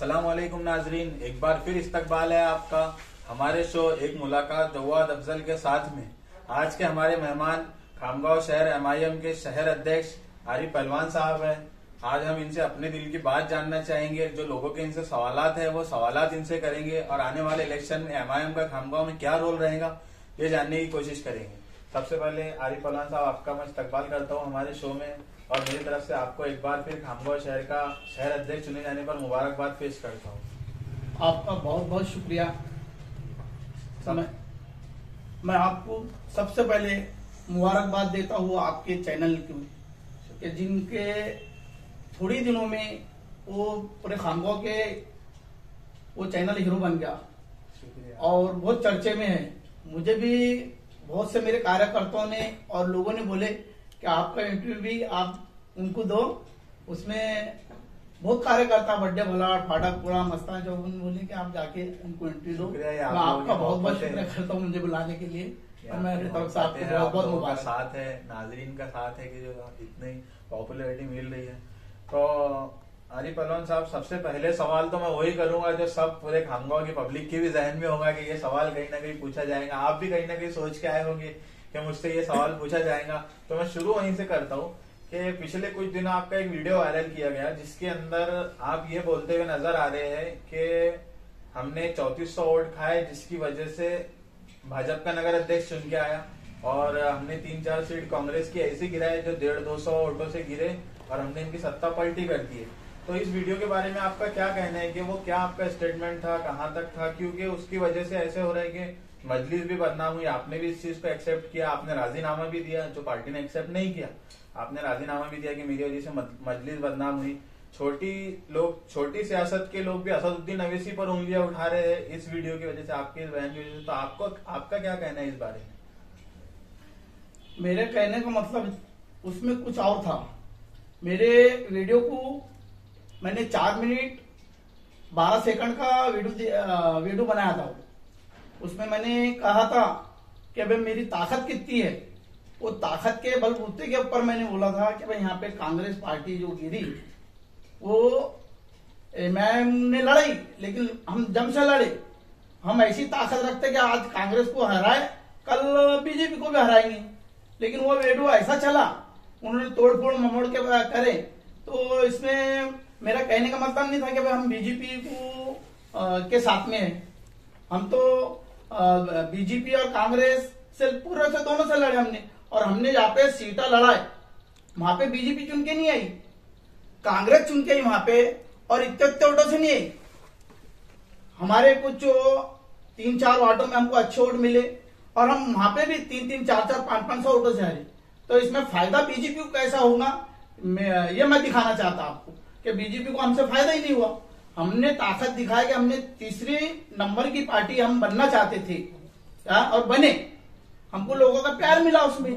अस्सलाम वालेकुम नाजरीन, एक बार फिर इस्तकबाल है आपका हमारे शो एक मुलाकात जवाद अफजल के साथ में। आज के हमारे मेहमान खामगांव शहर एमआईएम के शहर अध्यक्ष आरिफ पहलवान साहब हैं। आज हम इनसे अपने दिल की बात जानना चाहेंगे, जो लोगों के इनसे सवालात है वो सवालात इनसे करेंगे और आने वाले इलेक्शन में एमआईएम का खामगांव में क्या रोल रहेगा ये जानने की कोशिश करेंगे। सबसे पहले आरिफ पहलवान साहब, आपका मैं इस्तकबाल करता हूँ हमारे शो में और मेरी तरफ से आपको एक बार फिर खामगांव शहर का शहर अध्यक्ष चुने जाने पर मुबारकबाद पेश करता हूँ। आपका बहुत बहुत शुक्रिया। मैं आपको सबसे पहले मुबारकबाद देता हूँ आपके चैनल के जिनके थोड़ी दिनों में वो पूरे खामगांव के वो चैनल हीरो बन गया और बहुत चर्चे में है। मुझे भी बहुत से मेरे कार्यकर्ताओं ने और लोगों ने बोले कि आपका इंटरव्यू भी आप उनको दो। उसमें बहुत कार्यकर्ता बड्डे भला फाटकपुरा मस्तान चौक बोले कि आप जाके उनको इंटरव्यू दो। मैं आपका बहुत बहुत शुक्रिया करता हूँ मुझे बुलाने के लिए। मेरी तरफ से आपको बहुत बहुत मुबारक। साथ है, नाजरीन का साथ है कि जो इतनी पॉपुलैरिटी मिल रही है। तो आरिफ पहलवान साहब, सबसे पहले सवाल तो मैं वही करूंगा जो सब पूरे खामगांव की पब्लिक के भी जहन में होगा कि ये सवाल कहीं ना कहीं पूछा जाएगा। आप भी कहीं ना कहीं सोच के आए होंगे कि मुझसे ये सवाल पूछा जाएगा। तो मैं शुरू वहीं से करता हूँ कि पिछले कुछ दिनों आपका एक वीडियो वायरल किया गया जिसके अंदर आप ये बोलते हुए नजर आ रहे हैं कि हमने 3400 वोट खाए जिसकी वजह से भाजपा का नगर अध्यक्ष चुन के आया और हमने 3-4 सीट कांग्रेस की ऐसी गिराए जो 150-200 वोटों से गिरे और हमने इनकी सत्ता पलटी कर दी है। तो इस वीडियो के बारे में आपका क्या कहना है कि वो क्या आपका स्टेटमेंट था, कहाँ तक था? क्योंकि उसकी वजह से ऐसे हो रहा है कि मजलिस भी बदनाम हुई। आपने भी इस चीज को एक्सेप्ट किया, आपने राजीनामा भी दिया, जो पार्टी ने एक्सेप्ट नहीं किया। आपने राजीनामा भी दिया कि मेरी वजह से मजलिस बदनाम हुई। छोटी सियासत के लोग भी असदुद्दीन अवैसी पर उंगलियां उठा रहे हैं इस वीडियो की वजह से, आपके इस बयान की वजह से। तो आपका क्या कहना है इस बारे में? मेरे कहने का मतलब उसमें कुछ और था। मेरे वीडियो को मैंने 4 मिनट 12 सेकंड का वीडियो बनाया था। उसमें मैंने कहा था कि भाई मेरी ताकत कितनी है। वो ताकत के बलबूते के ऊपर मैंने बोला था कि भाई यहाँ पे कांग्रेस पार्टी जो गिरी वो एमआईएम ने लड़ाई, लेकिन हम जम से लड़े। हम ऐसी ताकत रखते कि आज कांग्रेस को हराए, कल बीजेपी को भी हराएंगे। लेकिन वो वीडियो ऐसा चला, उन्होंने तोड़ फोड़ ममोड़ के करे। तो इसमें मेरा कहने का मतलब नहीं था कि भाई हम बीजेपी को के साथ में है। हम तो बीजेपी और कांग्रेस से पूरे से दोनों से लड़े हमने। और हमने जहाँ पे सीटा लड़ाए वहां पे बीजेपी चुन के नहीं आई, कांग्रेस चुन के आई वहां पे, और इतने वोटों से नहीं आई। हमारे कुछ 3-4 वार्डों में हमको अच्छे वोट मिले और हम वहां पे भी 3-3, 4-4, 500 वोटों से हारे। तो इसमें फायदा बीजेपी को कैसा होगा ये मैं दिखाना चाहता आपको कि बीजेपी को हमसे फायदा ही नहीं हुआ। हमने ताकत दिखाया कि हमने तीसरी नंबर की पार्टी हम बनना चाहते थे और बने। हमको लोगों का प्यार मिला उसमें,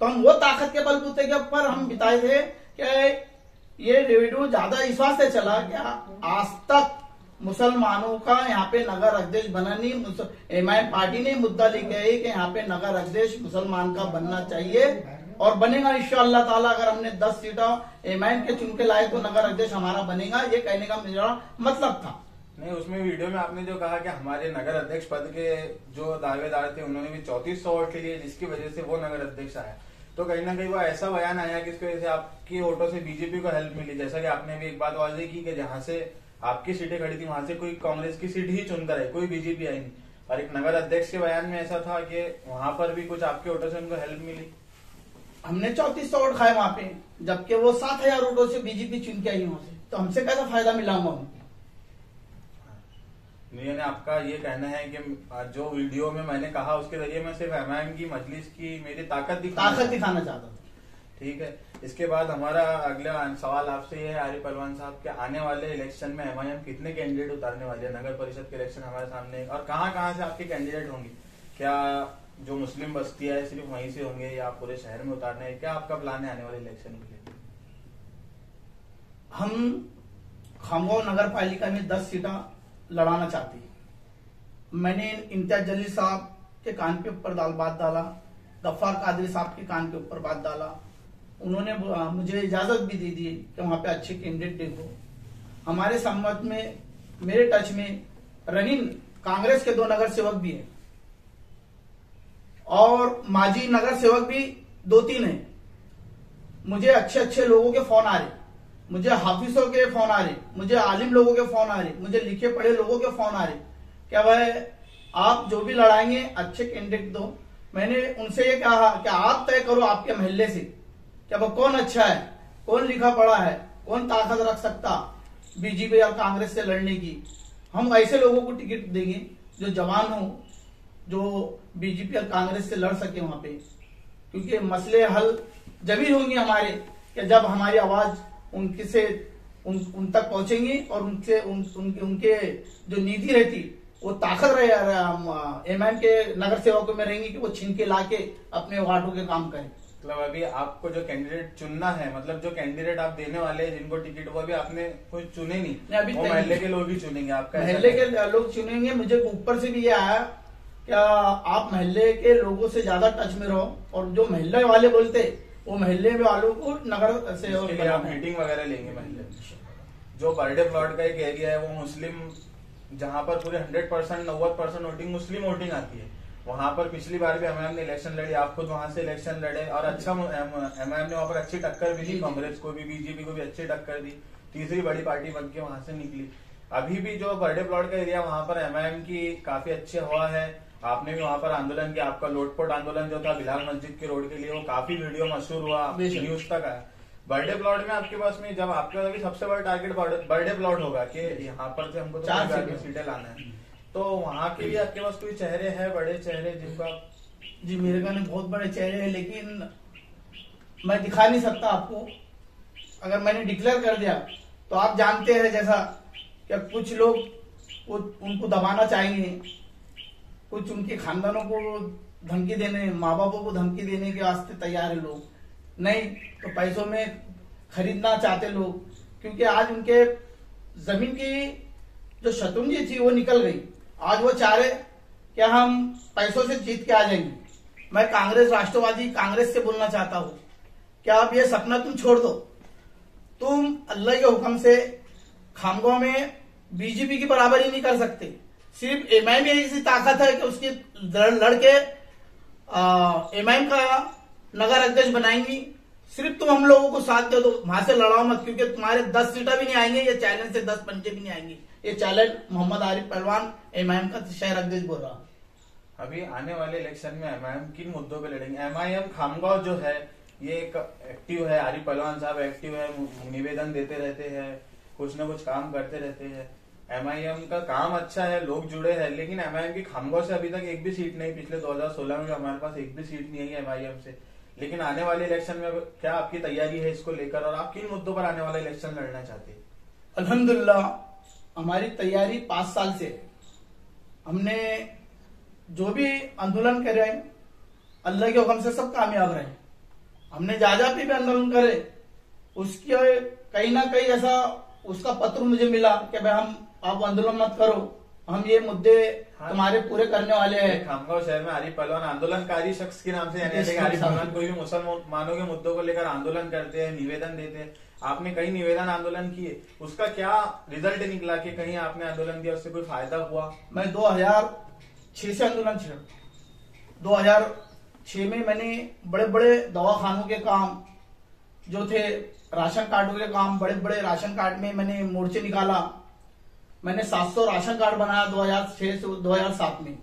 तो हम वो ताकत के बलबूते के ऊपर हम बिताए थे कि ये वीडियो ज्यादा इस वास्ते चला कि आज तक मुसलमानों का यहाँ पे नगर अध्यक्ष बना नहीं। एमआईएम पार्टी ने मुद्दा लेके आई कि यहाँ पे नगर अध्यक्ष मुसलमान का बनना चाहिए और बनेगा इंशाअल्लाह ताला। अगर हमने 10 सीटें एमआईएम के चुन के लाए तो नगर अध्यक्ष हमारा बनेगा। ये कहने का मेरा मतलब था। नहीं, उसमें वीडियो में आपने जो कहा कि हमारे नगर अध्यक्ष पद के जो दावेदार थे उन्होंने भी 3400 वोट के लिए जिसकी वजह से वो नगर अध्यक्ष आया। तो कहीं ना कहीं वो ऐसा बयान आया कि इसकी वजह से आपकी वोटों से बीजेपी को हेल्प मिली। जैसा कि आपने भी एक बात वाज़ेह की कि जहां से आपकी सीटें खड़ी थी वहां से कोई कांग्रेस की सीट ही चुनकर आई, कोई बीजेपी आई नहीं। और एक नगर अध्यक्ष के बयान में ऐसा था कि वहां पर भी कुछ आपके वोटों से उनको हेल्प मिली। हमने 3400 वोट खाए वहां पे, जबकि वो 7000 वोटों से बीजेपी चुन के आई वहां से। तो हमसे कैसा फायदा मिला हमको? यानी आपका ये कहना है कि जो वीडियो में मैंने कहा उसके जरिए मैं सिर्फ एमआईएम की मजलिस की मेरी ताकत दिखाना चाहता था। ठीक है, इसके बाद हमारा अगला सवाल आपसे ये है आरिफ पहलवान साहब कि आने वाले इलेक्शन में एमआईएम कितने कैंडिडेट उतारने वाले हैं? नगर परिषद के इलेक्शन हमारे सामने और कहाँ से आपके कैंडिडेट होंगे? क्या जो मुस्लिम बस्ती है सिर्फ वहीं से होंगे या पूरे शहर में उतारने हैं? क्या आपका प्लान है आने वाले इलेक्शन के लिए? हम खामगांव नगर पालिका में 10 सीटें लड़ाना चाहती। मैंने इम्तियाज जलील साहब के कान के ऊपर बात डाला, गफ्फार कादरी साहब के कान के ऊपर बात डाला। उन्होंने मुझे इजाजत भी दे दी कि वहां पे अच्छे कैंडिडेट देखो। हमारे सम्मत में मेरे टच में रनिंग कांग्रेस के 2 नगर सेवक भी हैं और माजी नगर सेवक भी 2-3 हैं। मुझे अच्छे अच्छे लोगों के फोन आ रहे, मुझे हाफिजों के फोन आ रहे, मुझे आलिम लोगों के फोन आ रहे, मुझे लिखे पढ़े लोगों के फोन आ रहे। क्या भाई आप जो भी लड़ाएंगे अच्छे कैंडिडेट दो। मैंने उनसे ये कहा कि आप तय करो आपके मोहल्ले से क्या वो कौन अच्छा है, कौन लिखा पढ़ा है, कौन ताकत रख सकता बीजेपी और कांग्रेस से लड़ने की। हम ऐसे लोगों को टिकट देंगे जो जवान हो, जो बीजेपी और कांग्रेस से लड़ सके वहां पे, क्योंकि मसले हल जभी होंगे हमारे कि जब हमारी आवाज उन तक पहुंचेंगी और उनके जो नीति रहती वो ताकत रहे एमआईएम के नगर सेवकों में रहेंगी कि वो छीन के लाके अपने वार्डों के काम करें। मतलब अभी आपको जो कैंडिडेट चुनना है, मतलब जो कैंडिडेट आप देने वाले हैं जिनको टिकट, वो भी आपने कोई चुने नहीं, अभी वो महल्ले के लोग ही चुनेंगे आपका? महल्ले के लोग चुनेंगे। मुझे ऊपर से भी ये आया क्या आप महल्ले के लोगों से ज्यादा टच में रहो और जो महल्ले वाले बोलते वो महल्ले वालों को नगर से आप मीटिंग वगैरह लेंगे महल्ले। जो बर्थडे प्लॉट का एक एरिया है वो मुस्लिम, जहाँ पर पूरे 100% 90% वोटिंग मुस्लिम वोटिंग आती है, वहां पर पिछली बार भी एमआईएम ने इलेक्शन लड़ी, आप खुद वहां से इलेक्शन लड़े और अच्छा एमआईएम ने वहां पर अच्छी टक्कर भी दी, कांग्रेस को भी बीजेपी को भी अच्छी टक्कर दी, तीसरी बड़ी पार्टी बन के वहां से निकली। अभी भी जो बर्थडे प्लॉट का एरिया वहां पर एमआईएम की काफी अच्छी हवा है। आपने भी वहां पर आंदोलन किया, आपका लोटपोट आंदोलन जो था बिलाल मस्जिद के रोड के लिए वो काफी वीडियो मशहूर हुआ, न्यूज तक आया। बर्थडे प्लॉट में आपके पास में जब आपका सबसे बड़ा टारगेट बर्थडे प्लॉट होगा कि यहाँ पर से हमको तो 4 सीटें लाना है, तो वहाँ के लिए आपके पास कोई चेहरे हैं, बड़े चेहरे जिनका? जी मेरे पास बहुत बड़े चेहरे हैं, लेकिन मैं दिखा नहीं सकता आपको। अगर मैंने डिक्लेयर कर दिया तो आप जानते हैं जैसा कि कुछ लोग उनको दबाना चाहेंगे, कुछ उनके खानदानों को धमकी देने, माँ बापों को धमकी देने के वास्ते तैयार है लोग, नहीं तो पैसों में खरीदना चाहते लोग, क्योंकि आज उनके जमीन की जो शतुंजी थी वो निकल गई। आज वो चाह रहे कि हम पैसों से जीत के आ जाएंगे। मैं कांग्रेस राष्ट्रवादी कांग्रेस से बोलना चाहता हूं कि आप ये सपना तुम छोड़ दो। तुम अल्लाह के हुक्म से खामगांव में बीजेपी की बराबरी नहीं कर सकते। सिर्फ एमआईएम ऐसी ताकत है कि उसकी लड़के एमआईएम का नगर अध्यक्ष बनाएंगी। सिर्फ तुम हम लोगों को साथ दे दो, वहां से लड़ाओ मत, क्योंकि तुम्हारे 10 सीटें भी नहीं आएंगे, ये चैलेंज से 10 पंचे भी नहीं आएंगे। ये चैलेंज मोहम्मद आरिफ पहलवान एमआईएम का शहर अध्यक्ष बोल रहा। अभी आने वाले इलेक्शन में एमआईएम किन मुद्दों पे लड़ेंगे? एमआईएम खामगांव जो है ये एक एक्टिव है, आरिफ पहलवान साहब एक्टिव है, निवेदन देते रहते हैं, कुछ न कुछ काम करते रहते हैं। एमआईएम का काम अच्छा है, लोग जुड़े हैं, लेकिन एमआईएम की खामगांव से अभी तक एक भी सीट नहीं, पिछले 2016 में हमारे पास एक भी सीट नहीं है एमआईएम से। लेकिन आने वाले इलेक्शन में क्या आपकी तैयारी है इसको लेकर, और आप किन मुद्दों पर आने वाला इलेक्शन लड़ना चाहते हैं? अल्हम्दुलिल्लाह हमारी तैयारी 5 साल से, हमने जो भी आंदोलन करे अल्लाह के हुक्म से सब कामयाब रहे। हमने जहाँ भी आंदोलन करे उसकी कहीं ना कहीं ऐसा उसका पत्र मुझे मिला कि भाई आप आंदोलन मत करो, हम ये मुद्दे तुम्हारे पूरे करने वाले हैं। खामगांव शहर में आरिफ पहलवान आंदोलनकारी शख्स के नाम से यानी आरिफ पहलवान कोई भी मुसलमानों के मुद्दों को लेकर आंदोलन करते हैं, निवेदन देते हैं। आपने कई निवेदन आंदोलन किए, उसका क्या रिजल्ट निकला कि कहीं आपने आंदोलन दिया उससे कोई फायदा हुआ? मैं 2006 से आंदोलन छेड़ा। 2006 में मैंने बड़े बड़े दवाखानों के काम जो थे, राशन कार्डों के काम, बड़े बड़े राशन कार्ड में मैंने मोर्चे निकाला। मैंने 700 राशन कार्ड बनाया 2006 से 2007 में।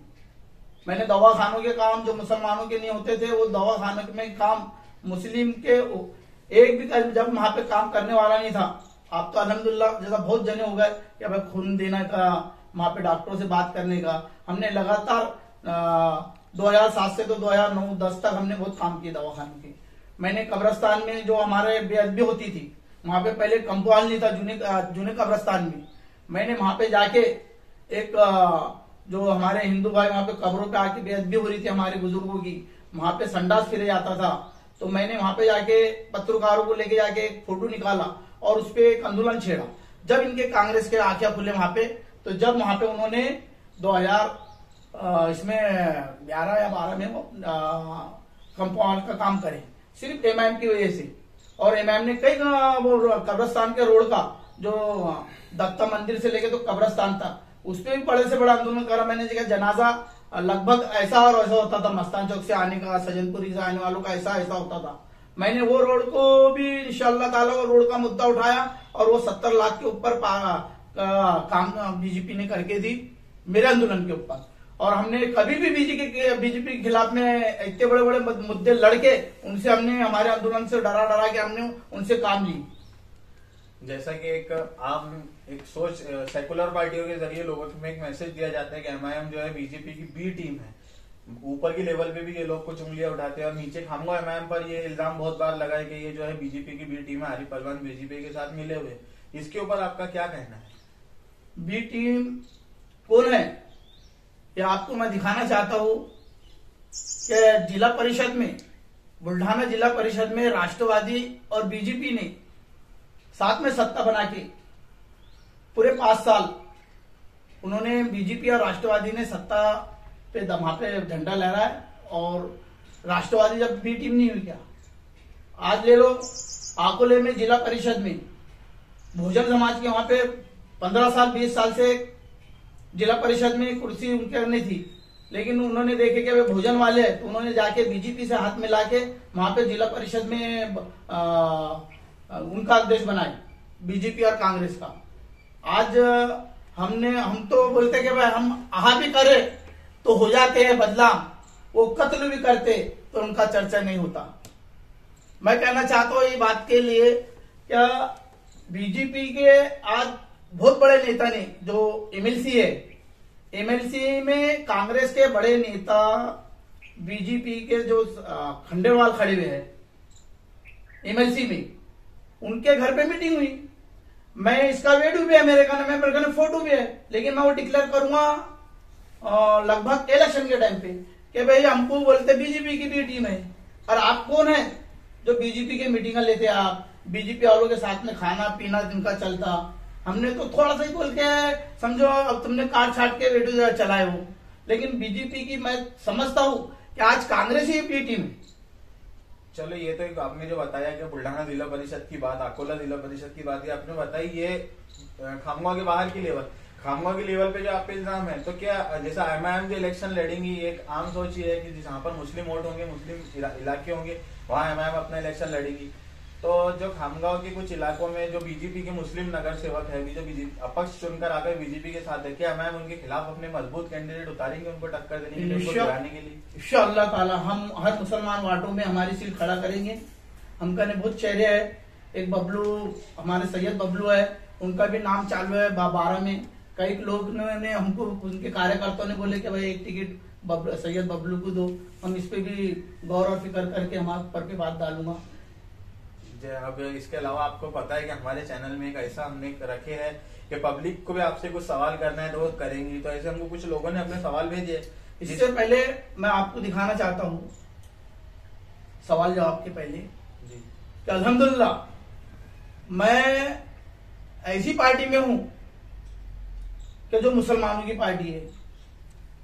मैंने दवाखानों के काम जो मुसलमानों के नहीं होते थे वो दवाखानों में काम मुस्लिम के एक भी जब वहां पे काम करने वाला नहीं था। आप तो अल्हम्दुलिल्लाह जैसा बहुत जने हो गए कि भाई खून देने का, वहां पे डॉक्टरों से बात करने का। हमने लगातार 2007 से तो 2009-10 तक हमने बहुत काम किए दवाखानों के। मैंने कब्रस्तान में जो हमारे बेअदबी होती थी, वहां पे पहले कंपाउंड नहीं था जूने कब्रस्तान में, मैंने वहां पे जाके एक जो हमारे हिंदू भाई वहां पे कब्रों पे आके बेअदबी हो रही थी हमारे बुजुर्गों की, वहां पे संडास फिरे जाता था, तो मैंने वहां पे जाके पत्रकारों को लेके जाके एक फोटो निकाला और उस पे एक आंदोलन छेड़ा। जब इनके कांग्रेस के आंखें खुले वहां पे, तो जब वहां पे उन्होंने 2011 या 12 में कंपाउंड का काम करे सिर्फ एमआईएम की वजह से, और एमआईएम ने कई वो कब्रस्तान के रोड का जो दत्ता मंदिर से लेके तो कब्रस्तान तक, उस पर भी बड़े से बड़ा आंदोलन करा मैंने। जगह जनाजा लगभग ऐसा और ऐसा होता था, मस्तान चौक से आने का, सज्जनपुरी से आने वालों का ऐसा ऐसा होता था। मैंने वो रोड को भी इंशाअल्लाह ताला वो रोड का मुद्दा उठाया और वो 70 लाख के ऊपर काम बीजेपी ने करके दी मेरे आंदोलन के ऊपर। और हमने कभी भी बीजेपी के खिलाफ में इतने बड़े बड़े मुद्दे लड़के उनसे हमने हमारे आंदोलन से डरा के हमने उनसे काम ली। जैसा कि एक सोच सेकुलर पार्टियों के जरिए लोगों में एक मैसेज दिया जाता है कि एमआईएम जो है बीजेपी की बी टीम है। ऊपर की लेवल पे भी ये लोग कुछ उंगलियां उठाते हैं और नीचे खामगांव एमआईएम पर ये इल्जाम बहुत बार लगा है कि ये जो है बीजेपी की बी टीम है, आरिफ पहलवान बीजेपी के साथ मिले हुए। इसके ऊपर आपका क्या कहना है? बी टीम कौन है ये आपको मैं दिखाना चाहता हूं कि जिला परिषद में, बुल्ढाना जिला परिषद में राष्ट्रवादी और बीजेपी ने साथ में सत्ता बना के पूरे 5 साल उन्होंने बीजेपी और राष्ट्रवादी ने सत्ता पे वहां पे झंडा लहराया। और राष्ट्रवादी जब बी टीम नहीं हुई क्या, आज ले लो आकोले में जिला परिषद में बहुजन समाज के वहां पे 15 साल 20 साल से जिला परिषद में कुर्सी उनके नहीं थी, लेकिन उन्होंने देखे कि वे भोजन वाले हैं तो उन्होंने जाके बीजेपी से हाथ मिला के वहां पे जिला परिषद में उनका अध्यक्ष बनाए, बीजेपी और कांग्रेस का। आज हम तो बोलते कि भाई हम आहा भी करे तो हो जाते हैं बदनाम, वो कत्ल भी करते तो उनका चर्चा नहीं होता। मैं कहना चाहता हूं ये बात के लिए, क्या बीजेपी के आज बहुत बड़े नेता ने जो एमएलसी है, एमएलसी में कांग्रेस के बड़े नेता बीजेपी के जो खंडेलवाल खड़े हुए हैं एमएलसी में, उनके घर पे मीटिंग हुई। मैं इसका वीडियो भी है मेरे घर फोटो भी है, लेकिन मैं वो डिक्लेयर करूंगा लगभग इलेक्शन के टाइम पे कि भाई हमको बोलते बीजेपी की भी टीम है और आप कौन है जो बीजेपी की मीटिंग लेते? आप बीजेपी वालों के साथ में खाना पीना जिनका चलता, हमने तो थोड़ा सा ही बोल के समझो अब तुमने काट छाट के वीडियो चलाए हो। लेकिन बीजेपी की मैं समझता हूं कि आज कांग्रेस ही बी टीम है। चलो ये तो आपने जो बताया कि बुल्ढाना जिला परिषद की बात, अकोला जिला परिषद की बात आपने बताई, ये खामगांव के बाहर की लेवल, खामगांव की लेवल पे जो आप पे इल्जाम है, तो क्या जैसा एमआईएम जो इलेक्शन लड़ेंगी, एक आम सोच ये है कि जहां पर मुस्लिम वोट होंगे, मुस्लिम इलाके होंगे, वहां एमआईएम अपना इलेक्शन लड़ेगी। तो जो खामगांव के कुछ इलाकों में जो बीजेपी के मुस्लिम नगर सेवक है, जो अपक्ष चुनकर आकर बीजेपी के साथ है, क्या एमआईएम उनके खिलाफ अपने मजबूत कैंडिडेट उतारेंगे उनको टक्कर देने के लिए, उनको गिराने के लिए? इंशाअल्लाह ताला हम हर मुसलमान वार्डों में हमारी सीट खड़ा करेंगे। हम कहने बहुत चेहरे है, एक बबलू हमारे सैयद बबलू है, उनका भी नाम चालू है 12 में। कई लोग ने हमको, उनके कार्यकर्ताओं ने बोले कि भाई एक टिकट सैयद बबलू को दो। हम इस पे भी गौर और फिक्र करके हमारे पर पे बात डालूंगा। अब इसके अलावा आपको पता है कि हमारे चैनल में एक ऐसा हमने रखे है कि पब्लिक को भी आपसे कुछ सवाल करना है तो वो करेंगी, तो ऐसे हमको कुछ लोगों ने अपने सवाल भेजे। इससे पहले मैं आपको दिखाना चाहता हूँ सवाल जवाब के पहले जी कि अल्हम्दुलिल्लाह मैं ऐसी पार्टी में हूं कि जो मुसलमानों की पार्टी है।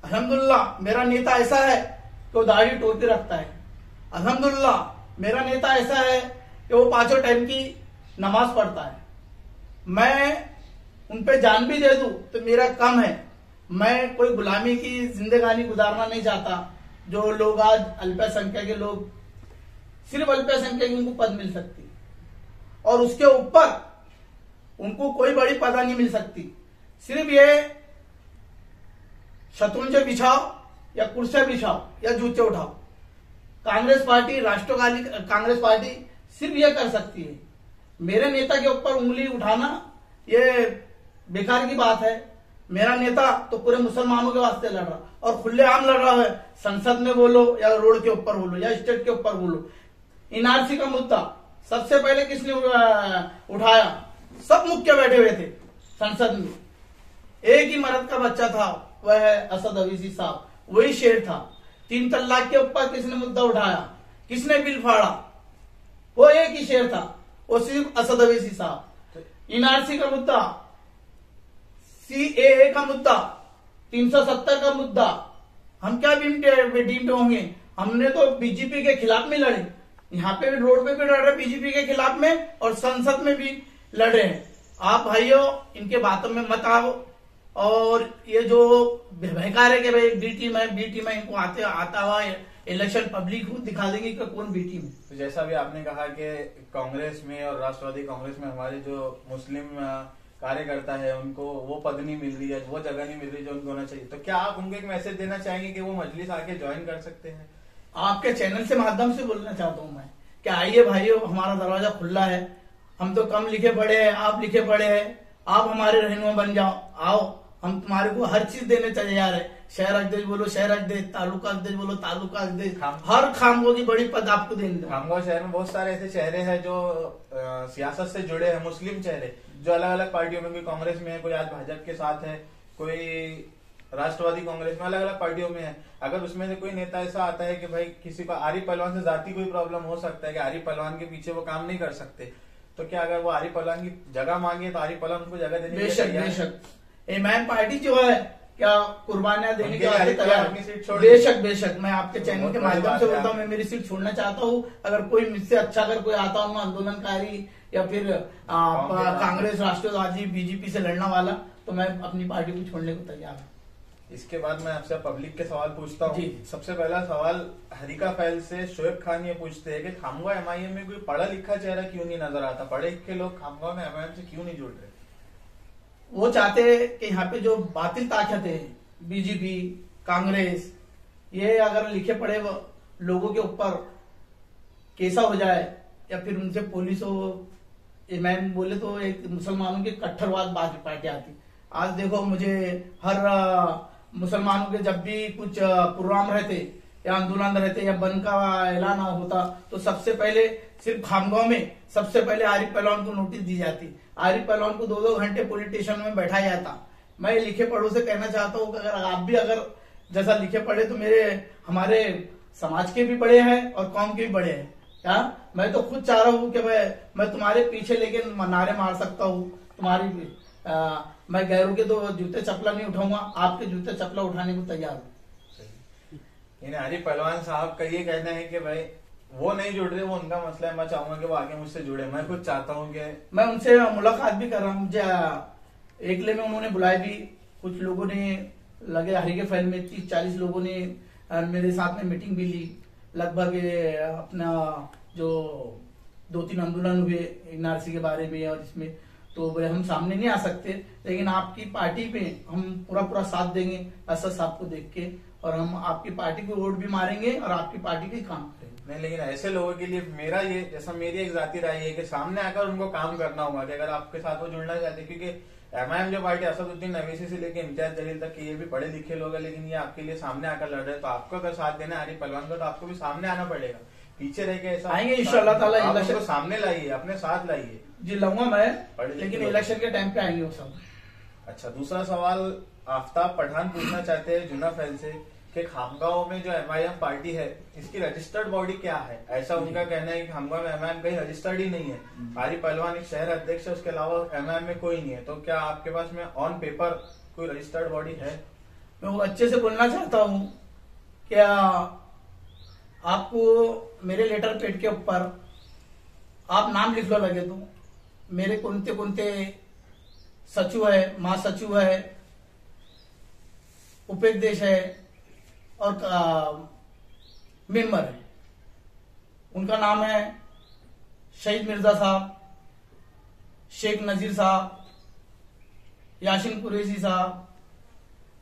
अल्हम्दुलिल्लाह मेरा नेता ऐसा है कि वो दाढ़ी टोपी रखता है। अल्हम्दुलिल्लाह मेरा नेता ऐसा है कि वो 5 टाइम की नमाज पढ़ता है। मैं उन पे जान भी दे दूं तो मेरा कम है। मैं कोई गुलामी की जिंदगानी गुजारना नहीं चाहता। जो लोग आज अल्पसंख्यक के लोग, सिर्फ अल्पसंख्यक उनको पद मिल सकती और उसके ऊपर उनको कोई बड़ी पद नहीं मिल सकती। सिर्फ ये शतरंज बिछाओ या कुर्सियां बिछाओ या जूते उठाओ। कांग्रेस पार्टी, राष्ट्रवादी कांग्रेस पार्टी सिर्फ ये कर सकती है। मेरे नेता के ऊपर उंगली उठाना ये बेकार की बात है। मेरा नेता तो पूरे मुसलमानों के वास्ते लड़ रहा और खुलेआम लड़ रहा है। संसद में बोलो या रोड के ऊपर बोलो या स्टेट के ऊपर बोलो। एनआरसी का मुद्दा सबसे पहले किसने उठाया? सब मुख्य बैठे हुए थे संसद में। एक ही मर्द का बच्चा था, वह है असद अवीसी साहब, वही शेर था। 3 तलाक के ऊपर किसने मुद्दा उठाया? किसने बिल फाड़ा? वो एक ही शेर था, वो सिर्फ असद अवीसी साहब। एनआरसी का मुद्दा, सीएए का मुद्दा, 370 का मुद्दा, हम क्या टीम पे होंगे? हमने तो बीजेपी के खिलाफ में लड़े। यहाँ पे भी रोड पे भी लड़ रहे बीजेपी के खिलाफ में और संसद में भी लड़ रहे हैं। आप भाइयों इनके बातों में मत आओ, और ये जो बहकार है कि भाई बी टीम है, इनको आता हुआ इलेक्शन पब्लिक को दिखा देंगे कि कौन बी टीम है। तो जैसा भी आपने कहा कि कांग्रेस में और राष्ट्रवादी कांग्रेस में हमारे जो मुस्लिम कार्यकर्ता है उनको वो पद नहीं मिल रही है, वो जगह नहीं मिल रही जो उनको होना चाहिए, तो क्या आप उनको एक मैसेज देना चाहेंगे कि वो मजलिस आके ज्वाइन कर सकते हैं? आपके चैनल से माध्यम से बोलना चाहता हूँ मैं कि आइए भाइयों, हमारा दरवाजा खुला है। हम तो कम लिखे पढ़े हैं, आप लिखे पढ़े हैं, आप हमारे रहनुमा बन जाओ, आओ, हम तुम्हारे को हर चीज देने तैयार है। शहर अध्यक्ष बोलो शहर अध्यक्ष, तालुका अध्यक्ष बोलो तालुका अध्यक्ष, हर खामगांव की बड़ी पद आपको देंगे। खामगांव शहर में बहुत सारे ऐसे चेहरे हैं जो सियासत से जुड़े हैं, मुस्लिम चेहरे जो अलग अलग पार्टियों में, कोई कांग्रेस में है, कोई आज भाजपा के साथ है, कोई राष्ट्रवादी कांग्रेस में, अलग अलग पार्टियों में है। अगर उसमें से कोई नेता ऐसा आता है कि भाई किसी को आरिफ पहलवान से जाती कोई प्रॉब्लम हो सकता है कि आरिफ पहलवान के पीछे वो काम नहीं कर सकते, तो क्या अगर वो आरिफ पहलवान की जगह मांगे तो आरिफ पहलवान उनको जगह देने के लिए तैयार है? बेशक इमाम पार्टी जो है क्या कुर्बानियां देने के लिए अपनी सीट छोड़, बेशक मैं आपके चैनल के माध्यम से बोलता हूँ, मैं मेरी सीट छोड़ना चाहता हूँ। अगर कोई मुझसे अच्छा अगर कोई आता हूँ आंदोलनकारी या फिर कांग्रेस राष्ट्रवादी बीजेपी से लड़ने वाला, तो मैं अपनी पार्टी को छोड़ने को तैयार हूँ। इसके बाद मैं आपसे पब्लिक के सवाल पूछता हूँ। सबसे पहला सवाल हरिका फैल से शोएब खान ये पूछते हैं कि खामगांव एमआईएम में कोई पढ़ा लिखा चेहरा क्यों नहीं नजर आता? पढ़े लिखे लोग खामगांव में एमआईएम से क्यों नहीं जुड़ रहे? वो चाहते हैं कि यहाँ पे जो बातिल ताकतें हैं, बीजेपी, कांग्रेस, ये अगर लिखे पढ़े लोगों के ऊपर कैसा हो जाए या फिर उनसे पुलिस हो, इमाम बोले तो एक मुसलमानों की कट्टरवाद पार्टी आती। आज देखो मुझे हर मुसलमानों के जब भी कुछ प्रोग्राम रहते या आंदोलन रहते या बंद का ऐलान होता तो सबसे पहले सिर्फ खामगांव में सबसे पहले आरिफ पहलवान को नोटिस दी जाती। आरिफ पहलवान को 2-2 घंटे पुलिस स्टेशन में बैठाया जाता। मैं लिखे पढ़ों से कहना चाहता हूँ कि अगर आप भी अगर जैसा लिखे पढ़े तो हमारे समाज के भी बड़े हैं और कौम के भी बड़े हैं। क्या मैं तो खुद चाह रहा हूँ कि मैं तुम्हारे पीछे लेके नारे मार सकता हूँ, तुम्हारी मैं गैरों के तो जूते चप्पला नहीं उठाऊंगा, आपके जूते चप्पला उठाने को तैयार हूँ। आरिफ पहलवान साहब का ये कहना है कि भाई वो नहीं जुड़ रहे, वो उनका मसला है, मैं चाहूंगा कि वो आगे मुझसे जुड़े। मैं खुद चाहता हूँ कि मैं उनसे मुलाकात भी कर रहा हूँ। मुझे एकले में उन्होंने बुलाया भी, कुछ लोगों ने लगे हरिके फैल में 30-40 लोगों ने मेरे साथ में मीटिंग भी ली। लगभग अपना जो 2-3 आंदोलन हुए एनआरसी के बारे में और इसमें, तो हम सामने नहीं आ सकते, लेकिन आपकी पार्टी पे हम पूरा साथ देंगे असद साहब को देख के, और हम आपकी पार्टी को वोट भी मारेंगे और आपकी पार्टी के काम करेंगे। नहीं, लेकिन ऐसे लोगों के लिए मेरा ये जैसा मेरी एक जाती राय है कि सामने आकर उनको काम करना होगा कि अगर आपके साथ वो जुड़ना चाहते, क्योंकि एमआईएम जो पार्टी असदुद्दीन अवैसी से लेकर इम्तियाज जलील तक ये भी पढ़े लिखे लोग हैं, लेकिन ये आपके लिए सामने आकर लड़ रहे हैं, तो आपको अगर साथ देना है आरिफ पहलवान का तो आपको भी सामने आना पड़ेगा। पीछे रह के ऐसा आएंगे इंशाल्लाह ताला, इलेक्शन सामने लाइए, अपने साथ लाइए। जी लाऊंगा मैं, लेकिन इलेक्शन के टाइम पे आएंगे वो सब। अच्छा, दूसरा सवाल आफ्ताब पठान पूछना चाहते हैं जुना फैल से कि खामगांव में जो एमआईएम पार्टी है इसकी रजिस्टर्ड बॉडी क्या है? ऐसा उनका कहना है कि खामगांव में एमआईएम कहीं रजिस्टर्ड ही नहीं है। आरिफ पहलवान एक शहर अध्यक्ष है, उसके अलावा एमआईएम में कोई नहीं है, तो क्या आपके पास में ऑन पेपर कोई रजिस्टर्ड बॉडी है? मैं वो अच्छे से बोलना चाहता हूँ, क्या आपको मेरे लेटर पेड के ऊपर आप नाम लिख लो लगे तो मेरे कौनते सचिव है, महासचिव है, उपाध्यक्ष है और मेंबर है, उनका नाम है शहीद मिर्जा साहब, शेख नजीर साहब, यासीन कुरैशी साहब,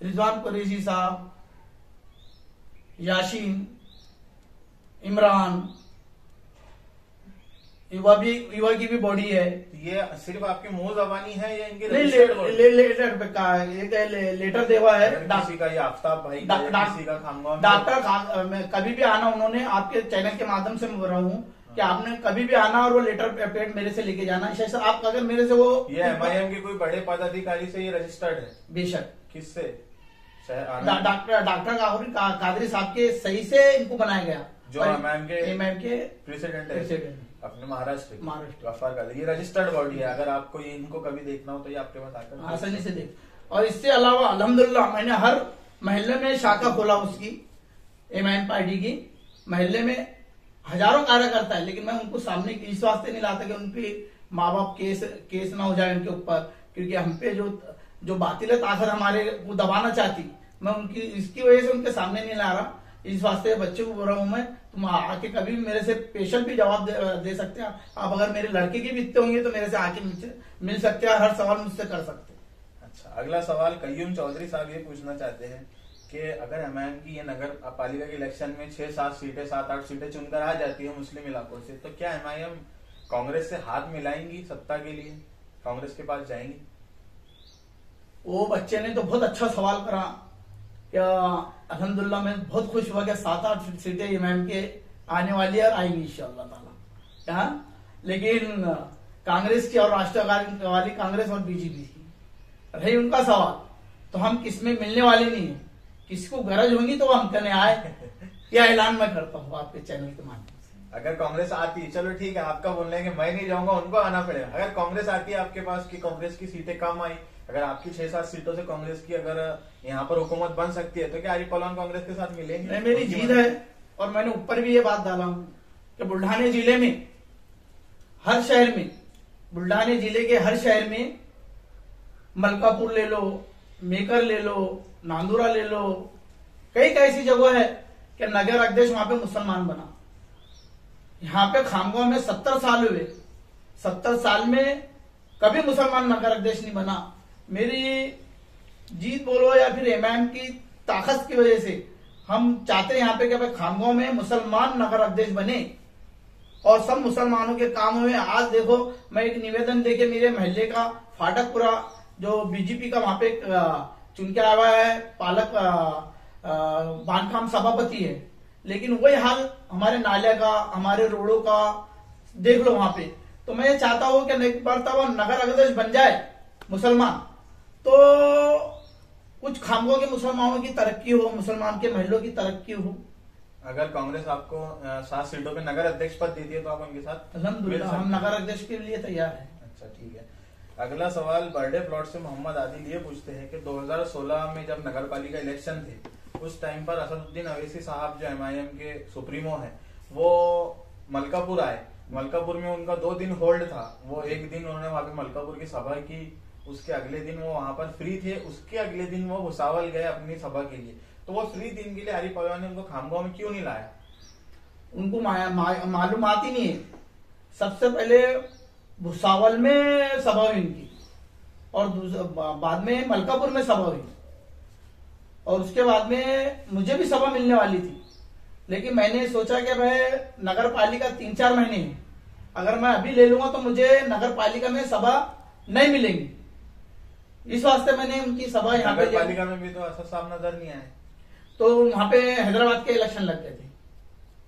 रिजवान कुरैशी साहब, यासीन, इमरान, युवा की भी बॉडी है। ये सिर्फ आपकी मुंह जबानी है या इनकी लेटर देवा है? किसी का ये आफ्ताब भाई का, किसी का खामगांव डॉक्टर कभी भी आना, उन्होंने आपके चैनल के माध्यम से बोल रहा हूँ कि आपने कभी भी आना और वो लेटर पेड मेरे से लेके जाना। शायद आप अगर मेरे से वो ये एमआईएम के कोई बड़े पदाधिकारी से ये रजिस्टर्ड है? बेशक। किससे? डॉक्टर कादरी साहब के सही से इनको बनाया गया, जो एमआईएम के प्रेसिडेंट है अपने महाराष्ट्र गफ्फार कादरी। ये रजिस्टर्ड बॉडी है, अगर आपको ये इनको कभी देखना हो तो ये आपके पास आकर आसानी से देख। और इससे अलावा अल्हम्दुलिल्लाह मैंने हर महल्ले में शाखा खोला उसकी, एमआईएम पार्टी की। महल्ले में हजारों कार्यकर्ता है, लेकिन मैं उनको सामने इस वास्ते नहीं लाता कि उनकी माँ बाप केस ना हो जाए उनके ऊपर, क्योंकि हम पे जो बातिल ताकत हमारे वो दबाना चाहती, मैं उनकी इसकी वजह से उनके सामने नहीं ला रहा। इस वास्ते बच्चे को बोल रहा हूँ मैं, तुम आके कभी भी मेरे से पेशेंट भी जवाब दे सकते हैं आप। अगर मेरे लड़के की भी इतने होंगे तो मेरे से आके मिल सकते हैं, हर सवाल मुझसे कर सकते हैं। अच्छा, अगला सवाल कय्यूम चौधरी साहब ये पूछना चाहते हैं कि अगर एमआईएम की ये नगर पालिका के इलेक्शन में 6-7 सीटें 7-8 सीटें चुनकर आ जाती है मुस्लिम इलाकों से, तो क्या एमआईएम कांग्रेस से हाथ मिलाएंगी सत्ता के लिए, कांग्रेस के पास जाएंगी? वो बच्चे ने तो बहुत अच्छा सवाल करा। क्या अल्हम्दुलिल्लाह मैं बहुत खुश हुआ कि 7-8 सीटें एमआईएम के आने वाली है और आएंगी इंशाअल्लाह ताला। हाँ, लेकिन कांग्रेस की और राष्ट्रीय वाली कांग्रेस और बीजेपी की रही उनका सवाल, तो हम किसमें मिलने वाले नहीं है। किसको गरज होगी तो हम करने आए, यह ऐलान मैं करता हूँ आपके चैनल के माध्यम से। अगर कांग्रेस आती है, चलो ठीक है, आपका बोलने कि मैं नहीं जाऊंगा, उनको आना पड़ेगा। अगर कांग्रेस आती है आपके पास कि कांग्रेस की सीटें कम आई, अगर आपकी 6-7 सीटों से कांग्रेस की अगर यहाँ पर हुकूमत बन सकती है, तो क्या आरिफ पहलवान कांग्रेस के साथ मिलेंगे? नहीं, मेरी जीत है। और मैंने ऊपर भी ये बात डाला हूँ कि बुल्ढाने जिले में हर शहर में, बुल्ढाने जिले के हर शहर में, मलकापुर ले लो, मेकर ले लो, नांदुरा ले लो, कई ऐसी जगह है कि नगर अध्यक्ष वहां पे मुसलमान बना। यहाँ पे खामगांव में 70 साल हुए, 70 साल में कभी मुसलमान नगर अध्यक्ष नहीं बना। मेरी जीत बोलो या फिर एमआईएम की ताकत की वजह से हम चाहते हैं यहाँ पे कि भाई खामगांव में मुसलमान नगर अध्यक्ष बने और सब मुसलमानों के काम हुए। आज देखो, मैं एक निवेदन देके मेरे महल्ले का फाटकपुरा जो बीजेपी का वहां पे चुन के आया हुआ है पालक बांधकाम सभापति है, लेकिन वही हाल हमारे नाले का, हमारे रोडों का देख लो वहां पे। तो मैं ये चाहता हूं कि एक बार तब नगर अध्यक्ष बन जाए मुसलमान, तो कुछ खामगांव के मुसलमानों की तरक्की हो, मुसलमान के महलों की तरक्की हो। अगर कांग्रेस आपको 7 सीटों पे नगर अध्यक्ष पद देती है तो आप उनके साथ? अल्हम्दुलिल्लाह हम नगर अध्यक्ष के लिए तैयार हैं। अच्छा, ठीक है। अगला सवाल बर्डे प्लॉट से मोहम्मद आदिल ये पूछते हैं कि 2016 में जब नगर पालिका इलेक्शन थे, उस टाइम पर असदुद्दीन अवैसी साहब जो एमआईएम के सुप्रीमो हैं, वो मलकापुर आए। मलकापुर में उनका 2 दिन होल्ड था। वो एक दिन उन्होंने वहां पे मलकापुर की सभा की, उसके अगले दिन वो वहां पर फ्री थे, उसके अगले दिन वो भुसावल गए अपनी सभा के लिए। तो वो फ्री दिन के लिए आरिफ पहलवान ने उनको खामगांव में क्यों नहीं लाया? उनको मालूमात ही नहीं है। सबसे पहले भुसावल में सभा हुई इनकी और बाद में मलकापुर में सभा हुई, और उसके बाद में मुझे भी सभा मिलने वाली थी, लेकिन मैंने सोचा कि भाई नगर पालिका 3-4 महीने है, अगर मैं अभी ले लूंगा तो मुझे नगर पालिका में सभा नहीं मिलेंगी। इस वास्ते मैंने उनकी सभा यहाँ पे, नगर पालिका में भी तो असद साहब नजर नहीं आए, तो वहां पे हैदराबाद के इलेक्शन लग गए थे।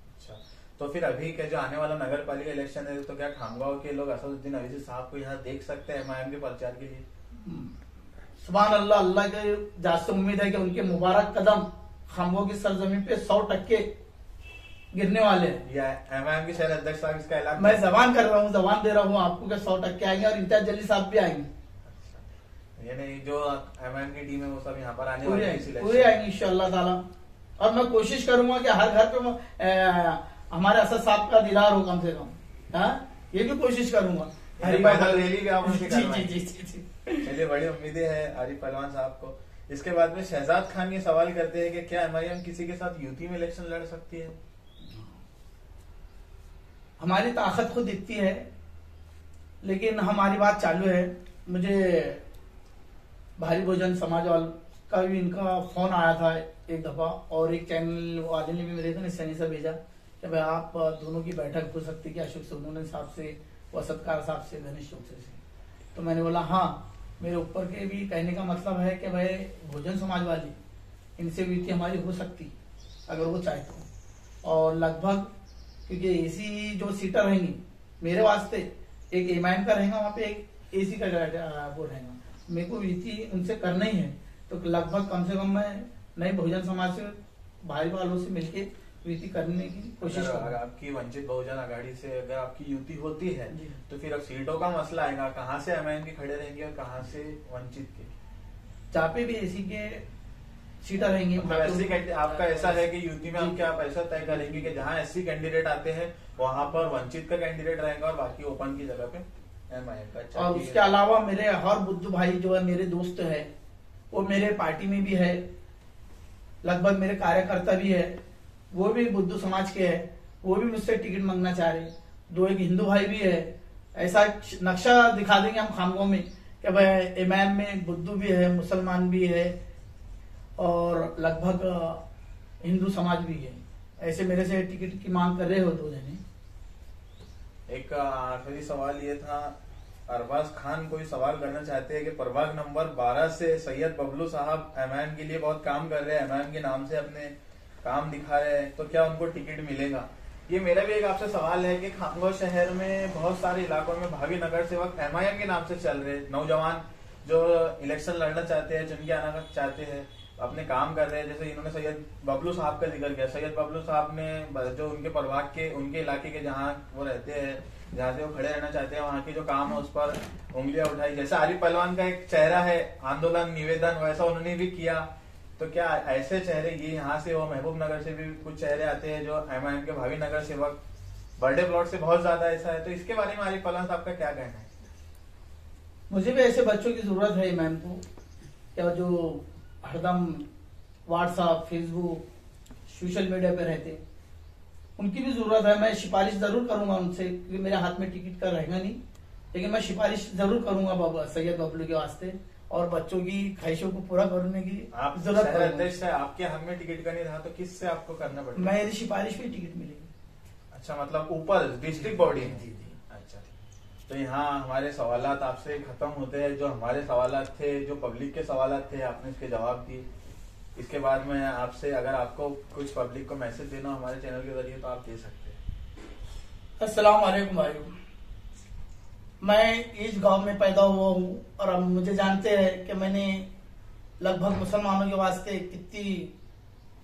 अच्छा, तो फिर अभी के जो आने वाला नगर पालिका इलेक्शन है, तो क्या खामगांव के लोग असदुद्दीन अवैसी साहब को यहाँ देख सकते हैं एमआईएम के प्रचार के लिए? सुभान अल्लाह, अल्लाह के जात से उम्मीद है कि उनके मुबारक कदम खामगांव की सरजमीन पे 100% गिरने वाले हैं। या एमआईएम के शहर अध्यक्ष साहब इसका ऐलान? मैं जबान कर रहा हूँ, जबान दे रहा हूँ आपको कि 100% आएंगे और इम्तियाज जलील साहब भी आएंगे। ये नहीं, जो एमआईएम की टीम है वो सब यहाँ पर आने पूरे वाले आएंगे इंशाअल्लाह ताला। और मैं कोशिश करूंगा कि हर घर पे हमारे असद साहब का दीदार हो कम से कम। हाँ, ये भी कोशिश करूंगा। रैली भी आप उनकी करवाएं। जी। चलिए, बड़ी उम्मीदें हैं आरिफ पहलवान साहब को। इसके बाद में शहजाद खान ये सवाल करते हैं कि क्या एमआईएम किसी के साथ यूपी में इलेक्शन लड़ सकती है? हमारी ताकत खुद इतनी है, लेकिन हमारी बात चालू है। मुझे भारी बहुजन समाज वाल का भी इनका फोन आया था एक दफा, और एक चैनल वाले ने भी मेरे को निशानी से भेजा कि भाई आप दोनों की बैठक हो सकती है अशोक सोनोने साहब से, वसतकार साहब से, गणेश चौकसे से। तो मैंने बोला हाँ, मेरे ऊपर के भी कहने का मतलब है कि भाई बहुजन समाज वाली इनसे विधि हमारी हो सकती अगर वो चाहे तो। और लगभग, क्योंकि एसी जो सीटर रहेंगी मेरे वास्ते, एक एमआईएम का रहेगा वहां पे, एक एसी का वो रहेगा, मेरे को विधि उनसे करना ही है। तो लगभग कम से कम मैं नए बहुजन समाज से, भाई वालों से मिलके युति करने की कोशिश अगर आपकी वंचित बहुजन आघाड़ी से अगर आपकी युति होती है तो फिर अब सीटों का मसला आएगा, कहाँ से एमआईएम के खड़े रहेंगे और कहाँ से वंचित के? जहाँ पे भी एसी के सीटा रहेंगे। मतलब आपका ऐसा है कि यूपी में आपके आप ऐसा तय करेंगे कि जहाँ एससी कैंडिडेट आते हैं वहां पर वंचित का कैंडिडेट रहेगा और बाकी ओपन की जगह पे? MIM का। अच्छा, और ठीक उसके है। अलावा मेरे हर बुद्धू भाई जो है मेरे दोस्त है, वो मेरे पार्टी में भी है, लगभग मेरे कार्यकर्ता भी है, वो भी बुद्धू समाज के है, वो भी मुझसे टिकट मांगना चाह रहे हैं। 2 एक हिंदू भाई भी है। ऐसा नक्शा दिखा देंगे हम खामगांव में कि भाई इमाम में बुद्धू भी है, मुसलमान भी है और लगभग हिंदू समाज भी है। ऐसे मेरे से टिकट की मांग कर रहे हो 2 जने। एक आखिरी सवाल ये था, अरबाज खान कोई सवाल करना चाहते हैं कि प्रभाग नंबर 12 से सैयद बबलू साहब MIM के लिए बहुत काम कर रहे हैं, MIM के नाम से अपने काम दिखा रहे हैं, तो क्या उनको टिकट मिलेगा? ये मेरा भी एक आपसे सवाल है कि खामगांव शहर में बहुत सारे इलाकों में भावी नगर सेवक MIM के नाम से चल रहे हैं, नौजवान जो इलेक्शन लड़ना चाहते हैं, चुन के आना चाहते हैं, अपने काम कर रहे हैं। जैसे इन्होंने सैयद बबलू साहब का जिक्र किया, सैयद बबलू साहब ने जो उनके प्रभाग के, उनके इलाके के जहाँ वो रहते हैं, जहाँ से वो खड़े रहना चाहते हैं, वहाँ की जो काम है उस पर उंगलियां उठाई। जैसे आरिफ पहलवान का एक चेहरा है, आंदोलन निवेदन, वैसा उन्होंने भी किया। तो क्या ऐसे चेहरे, ये यहाँ से वो महबूब नगर से भी कुछ चेहरे आते हैं जो MIM के भावी नगर सेवक, बर्थडे प्लॉट से बहुत ज्यादा ऐसा है, तो इसके बारे में आरिफ पहलवान साहब का क्या कहना है? मुझे भी ऐसे बच्चों की जरूरत है मैम को, क्या जो हरदम व्हाट्सएप, फेसबुक, सोशल मीडिया पे रहते, उनकी भी जरूरत है। मैं सिफारिश जरूर करूंगा उनसे, क्योंकि मेरे हाथ में टिकट का रहेगा नहीं, लेकिन मैं सिफारिश जरूर करूंगा बाबा सैयद बबलू के वास्ते और बच्चों की ख्वाहिशों को पूरा करने की आप जरूरत शहर है। अध्यक्ष है, आपके हाथ में टिकट का नहीं रहा तो किससे आपको करना पड़ेगा? मेरी सिफारिश पे टिकट मिलेगी। अच्छा, मतलब ऊपर डिस्ट्रिक्ट बॉडी है। जी जी। अच्छा, तो यहाँ हमारे सवालात आपसे खत्म होते हैं। जो हमारे सवालात थे, जो पब्लिक के सवालात थे, आपने इसके जवाब दिए। इसके बाद में आपसे अगर आपको कुछ पब्लिक को मैसेज देना हमारे चैनल के जरिए तो आप दे सकते हैं। अस्सलाम वालेकुम भाइयों, मैं इस गांव में पैदा हुआ हूँ और अब मुझे जानते हैं कि मैंने लगभग मुसलमानों के वास्ते कितनी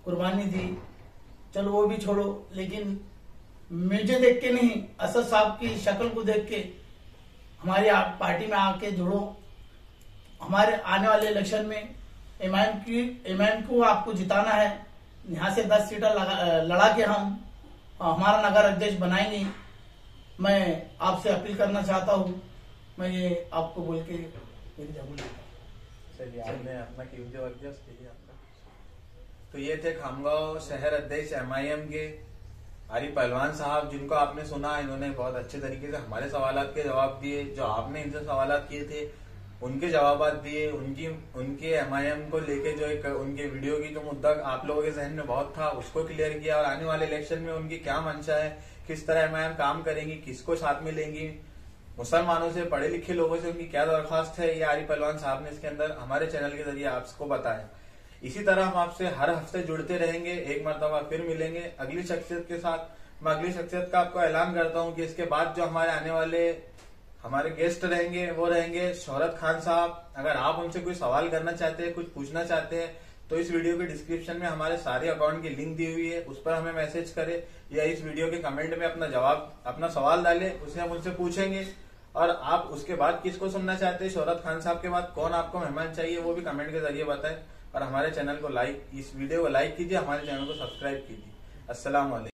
कुर्बानी दी। चलो वो भी छोड़ो, लेकिन मुझे देख के नहीं, असद साहब की शक्ल को देख के हमारी पार्टी में आके जुड़ो। हमारे आने वाले इलेक्शन में इमाम को आपको जिताना है। यहाँ से 10 सीटें लड़ा के हम हमारा नगर अध्यक्ष बनाएंगे। मैं आपसे अपील करना चाहता हूँ, मैं ये आपको बोल के मेरी जवाब देता हूँ। चलिए, आपने अपना कीमती वक्त दिया, उसके लिए आपका। तो ये थे खामगांव शहर अध्यक्ष MIM के आरिफ पहलवान साहब, जिनको आपने सुना। इन्होंने बहुत अच्छे तरीके से हमारे सवालात के जवाब दिए, जो आपने इनसे सवालात किए थे उनके जवाब दिए। उनके MIM को लेके जो एक उनके वीडियो की जो मुद्दा आप लोगों के जहन में बहुत था, उसको क्लियर किया। और आने वाले इलेक्शन में उनकी क्या मंशा है, किस तरह MIM काम करेंगी, किसको साथ में लेंगी, मुसलमानों से, पढ़े लिखे लोगों से उनकी क्या दरख्वास्त है, ये आरिफ पहलवान साहब ने इसके अंदर हमारे चैनल के जरिए आपको बताया। इसी तरह हम आपसे हर हफ्ते जुड़ते रहेंगे। एक मरतबा फिर मिलेंगे अगली शख्सियत के साथ। मैं अगली शख्सियत का आपको ऐलान करता हूँ कि इसके बाद जो हमारे आने वाले हमारे गेस्ट रहेंगे वो रहेंगे शोहरत खान साहब। अगर आप उनसे कोई सवाल करना चाहते हैं, कुछ पूछना चाहते हैं, तो इस वीडियो के डिस्क्रिप्शन में हमारे सारे अकाउंट की लिंक दी हुई है, उस पर हमें मैसेज करें या इस वीडियो के कमेंट में अपना सवाल डालें, उसे हम उनसे पूछेंगे। और आप उसके बाद किसको सुनना चाहते हैं, शोहरत खान साहब के बाद कौन आपको मेहमान चाहिए, वो भी कमेंट के जरिए बताएं। और हमारे चैनल को इस वीडियो को लाइक कीजिए, हमारे चैनल को सब्सक्राइब कीजिए। अस्सलाम वालेकुम।